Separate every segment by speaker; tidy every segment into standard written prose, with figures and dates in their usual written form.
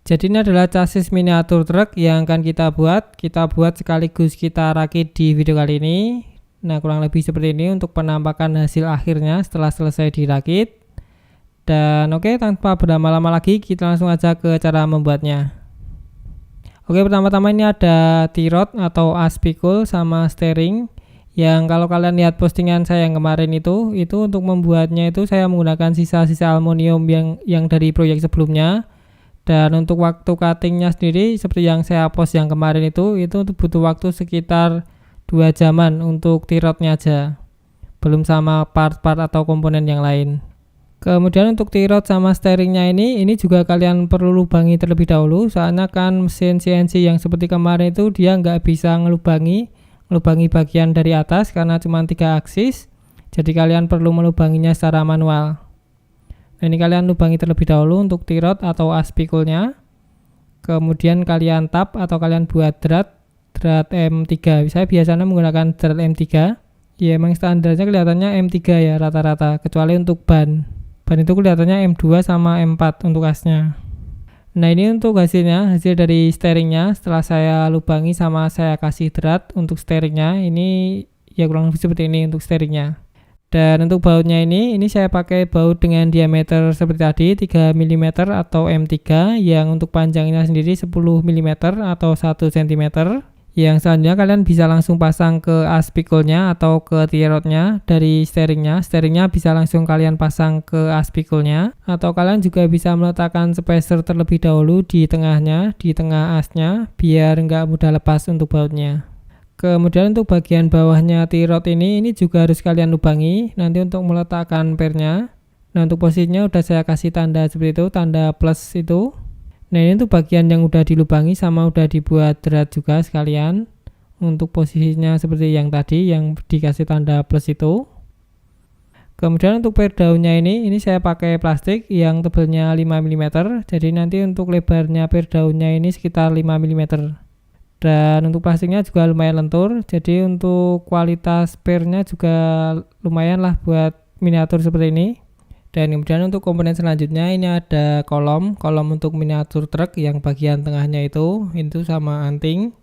Speaker 1: Jadi ini adalah chassis miniatur truk yang akan kita buat sekaligus kita rakit di video kali ini. Nah, kurang lebih seperti ini untuk penampakan hasil akhirnya setelah selesai dirakit. Dan oke, tanpa berlama-lama lagi kita langsung aja ke cara membuatnya. Oke, pertama-tama ini ada T-rod atau aspikul sama steering. Yang kalau kalian lihat postingan saya yang kemarin itu untuk membuatnya itu saya menggunakan sisa-sisa aluminium yang dari proyek sebelumnya. Dan untuk waktu cuttingnya sendiri seperti yang saya post yang kemarin itu untuk butuh waktu sekitar 2 jaman untuk T-rodnya aja, belum sama part-part atau komponen yang lain. Kemudian untuk T-rod sama steeringnya ini juga kalian perlu lubangi terlebih dahulu, soalnya kan mesin CNC yang seperti kemarin itu dia nggak bisa ngelubangi bagian dari atas karena cuma 3 aksis, jadi kalian perlu melubanginya secara manual. Nah, ini kalian lubangi terlebih dahulu untuk T-rod atau aspikulnya. Kemudian kalian tap atau kalian buat drat M3. Saya biasanya menggunakan drat M3. Ya, emang standarnya kelihatannya M3 ya rata-rata, kecuali untuk ban itu kelihatannya M2 sama M4 untuk asnya. Nah, ini untuk hasil dari steeringnya. Setelah saya lubangi sama saya kasih drat untuk steeringnya, ini ya kurang lebih seperti ini untuk steeringnya. Dan untuk bautnya ini saya pakai baut dengan diameter seperti tadi 3 mm atau M3, yang untuk panjangnya sendiri 10 mm atau 1 cm. Yang selanjutnya kalian bisa langsung pasang ke aspikulnya atau ke T-rodnya dari steeringnya. Steeringnya bisa langsung kalian pasang ke aspikulnya, atau kalian juga bisa meletakkan spacer terlebih dahulu di tengah asnya biar nggak mudah lepas untuk bautnya. Kemudian untuk bagian bawahnya T-rod ini juga harus kalian lubangi nanti untuk meletakkan pernya. Nah, untuk posisinya udah saya kasih tanda seperti itu, tanda plus itu. Nah, ini untuk bagian yang udah dilubangi sama udah dibuat drat juga sekalian. Untuk posisinya seperti yang tadi yang dikasih tanda plus itu. Kemudian untuk per daunnya ini saya pakai plastik yang tebalnya 5 mm. Jadi nanti untuk lebarnya per daunnya ini sekitar 5 mm. Dan untuk plastiknya juga lumayan lentur, jadi untuk kualitas pernya juga lumayan lah buat miniatur seperti ini. Dan kemudian untuk komponen selanjutnya ini ada kolom untuk miniatur truk yang bagian tengahnya itu sama anting.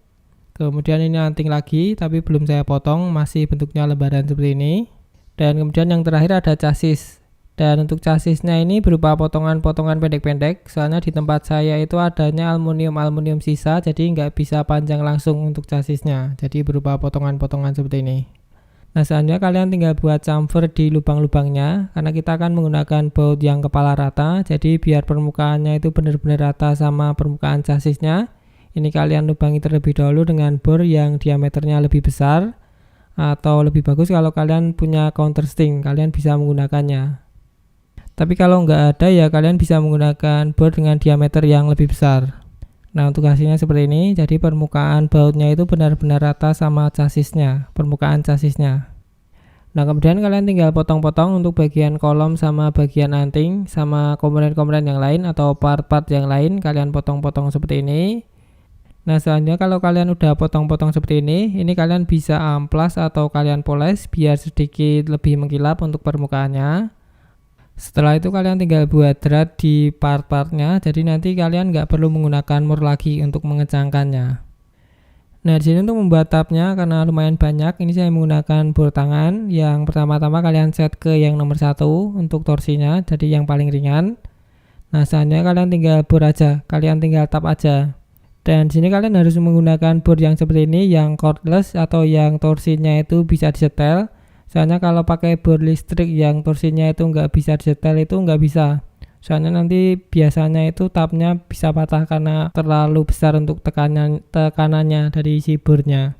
Speaker 1: Kemudian ini anting lagi tapi belum saya potong, masih bentuknya lembaran seperti ini. Dan kemudian yang terakhir ada chassis. Dan untuk chassisnya ini berupa potongan-potongan pendek-pendek, soalnya di tempat saya itu adanya aluminium sisa, jadi nggak bisa panjang langsung untuk chassisnya, jadi berupa potongan-potongan seperti ini. Nah, selanjutnya kalian tinggal buat chamfer di lubang-lubangnya, karena kita akan menggunakan baut yang kepala rata, jadi biar permukaannya itu benar-benar rata sama permukaan chassisnya. Ini kalian lubangi terlebih dahulu dengan bor yang diameternya lebih besar, atau lebih bagus kalau kalian punya counter sting, kalian bisa menggunakannya. Tapi kalau nggak ada ya kalian bisa menggunakan bor dengan diameter yang lebih besar. Nah, untuk hasilnya seperti ini, jadi permukaan bautnya itu benar-benar rata sama permukaan chassisnya. Nah, kemudian kalian tinggal potong-potong untuk bagian kolom sama bagian anting sama komponen-komponen yang lain atau part-part yang lain, kalian potong-potong seperti ini. Nah, selanjutnya kalau kalian udah potong-potong seperti ini kalian bisa amplas atau kalian poles biar sedikit lebih mengkilap untuk permukaannya. Setelah itu kalian tinggal buat drat di part-partnya, jadi nanti kalian nggak perlu menggunakan mur lagi untuk mengencangkannya. Nah, di sini untuk membuat tabnya karena lumayan banyak, ini saya menggunakan bor tangan. Yang pertama-tama kalian set ke yang nomor 1 untuk torsinya, jadi yang paling ringan. Nah, selanjutnya kalian tinggal bor aja, kalian tinggal tap aja. Dan di sini kalian harus menggunakan bor yang seperti ini, yang cordless atau yang torsinya itu bisa disetel. Soalnya kalau pakai bor listrik yang torsinya itu nggak bisa disetel itu nggak bisa. Soalnya nanti biasanya itu tabnya bisa patah karena terlalu besar untuk tekanannya dari si bornya.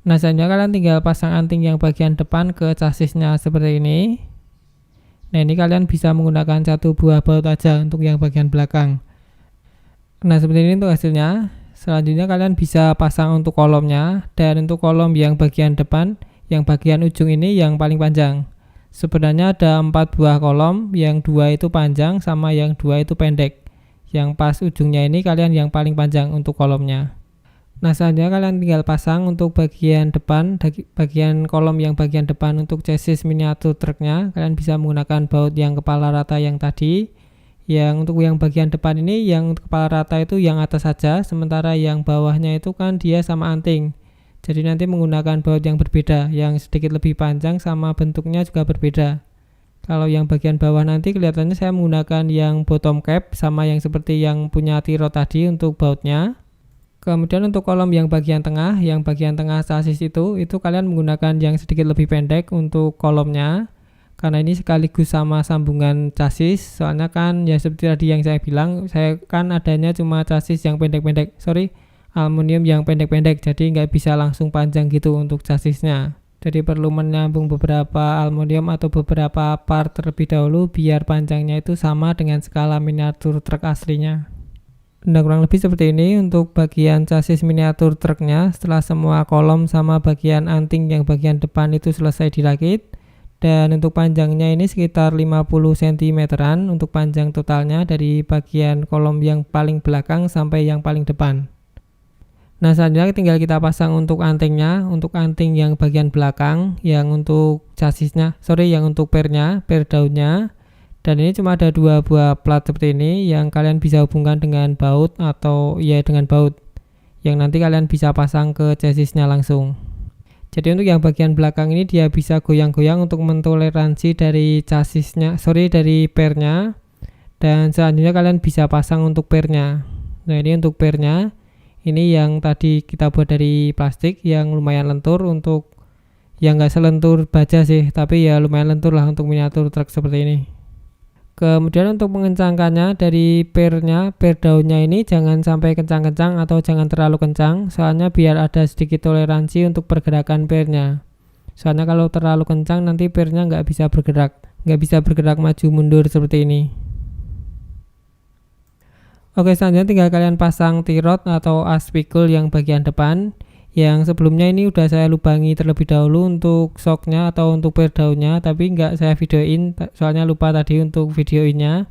Speaker 1: Nah, selanjutnya kalian tinggal pasang anting yang bagian depan ke chassisnya seperti ini. Nah, ini kalian bisa menggunakan 1 buah baut aja untuk yang bagian belakang. Nah, seperti ini untuk hasilnya. Selanjutnya kalian bisa pasang untuk kolomnya, dan untuk kolom yang bagian depan, yang bagian ujung ini yang paling panjang. Sebenarnya ada 4 buah kolom, yang 2 itu panjang sama yang 2 itu pendek. Yang pas ujungnya ini kalian yang paling panjang untuk kolomnya. Nah, selanjutnya kalian tinggal pasang untuk bagian depan, bagian kolom yang bagian depan untuk chassis miniatur truknya. Kalian bisa menggunakan baut yang kepala rata yang tadi. Yang untuk yang bagian depan ini, yang kepala rata itu yang atas saja, sementara yang bawahnya itu kan dia sama anting. Jadi nanti menggunakan baut yang berbeda, yang sedikit lebih panjang sama bentuknya juga berbeda. Kalau yang bagian bawah nanti kelihatannya saya menggunakan yang bottom cap sama yang seperti yang punya Tirot tadi untuk bautnya. Kemudian untuk kolom yang bagian tengah chassis itu kalian menggunakan yang sedikit lebih pendek untuk kolomnya. Karena ini sekaligus sama sambungan chassis, soalnya kan ya seperti tadi yang saya bilang, saya kan adanya cuma chassis yang pendek-pendek, aluminium yang pendek-pendek, jadi nggak bisa langsung panjang gitu untuk chassisnya. Jadi perlu menyambung beberapa aluminium atau beberapa part terlebih dahulu biar panjangnya itu sama dengan skala miniatur truk aslinya. Nah, kurang lebih seperti ini untuk bagian chassis miniatur truknya. Setelah semua kolom sama bagian anting yang bagian depan itu selesai dirakit, dan untuk panjangnya ini sekitar 50 cm untuk panjang totalnya dari bagian kolom yang paling belakang sampai yang paling depan. Nah, selanjutnya tinggal kita pasang untuk antingnya. Untuk anting yang bagian belakang, yang untuk chassisnya, yang untuk per daunnya. Dan ini cuma ada 2 buah plat seperti ini yang kalian bisa hubungkan dengan baut atau dengan baut yang nanti kalian bisa pasang ke chassisnya langsung. Jadi untuk yang bagian belakang ini dia bisa goyang-goyang untuk mentoleransi dari chassisnya, dari pernya. Dan selanjutnya kalian bisa pasang untuk pernya. Nah, ini untuk pernya. Ini yang tadi kita buat dari plastik yang lumayan lentur, untuk yang nggak selentur baja sih, tapi ya lumayan lentur lah untuk miniatur truk seperti ini. Kemudian untuk mengencangkannya dari per daunnya ini jangan sampai kencang-kencang atau jangan terlalu kencang, soalnya biar ada sedikit toleransi untuk pergerakan pernya. Soalnya kalau terlalu kencang nanti pernya nggak bisa bergerak maju mundur seperti ini. Oke, selanjutnya tinggal kalian pasang Tirot atau aspikul yang bagian depan. Yang sebelumnya ini udah saya lubangi terlebih dahulu untuk shocknya atau untuk per daunnya, tapi nggak saya videoin soalnya lupa tadi untuk videoinnya.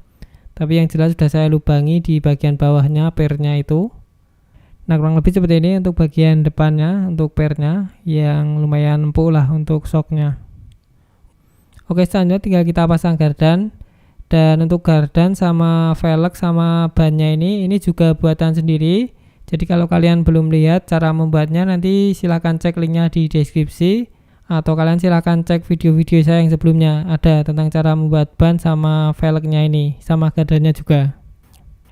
Speaker 1: Tapi yang jelas sudah saya lubangi di bagian bawahnya pernya itu. Nah, kurang lebih seperti ini untuk bagian depannya, untuk pernya yang lumayan empuk lah untuk shocknya. Oke, selanjutnya tinggal kita pasang gardan. Dan untuk gardan sama velg sama bannya ini juga buatan sendiri. Jadi kalau kalian belum lihat cara membuatnya, nanti silahkan cek linknya di deskripsi, atau kalian silahkan cek video-video saya yang sebelumnya, ada tentang cara membuat ban sama velgnya ini, sama gardannya juga.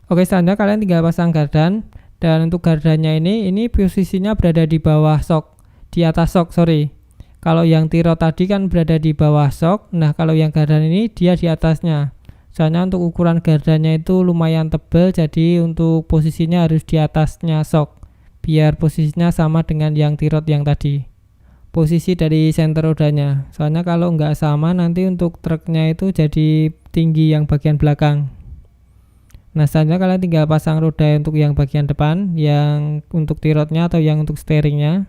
Speaker 1: Oke, selanjutnya kalian tinggal pasang gardan. Dan untuk gardannya ini posisinya berada di bawah shock, di atas shock Kalau yang Tirot tadi kan berada di bawah shock, nah kalau yang gardan ini dia di atasnya. Soalnya untuk ukuran gardannya itu lumayan tebal, jadi untuk posisinya harus di atasnya shock biar posisinya sama dengan yang Tirot yang tadi, posisi dari senter rodanya. Soalnya kalau nggak sama nanti untuk truknya itu jadi tinggi yang bagian belakang. Nah, selanjutnya kalian tinggal pasang roda untuk yang bagian depan, yang untuk Tirotnya atau yang untuk steeringnya.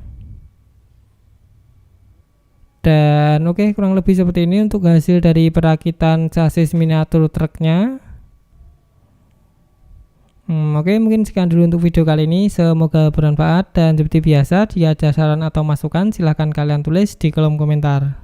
Speaker 1: Dan oke, kurang lebih seperti ini untuk hasil dari perakitan chassis miniatur truknya. Oke, mungkin sekian dulu untuk video kali ini. Semoga bermanfaat, dan seperti biasa jika ada saran atau masukan silahkan kalian tulis di kolom komentar.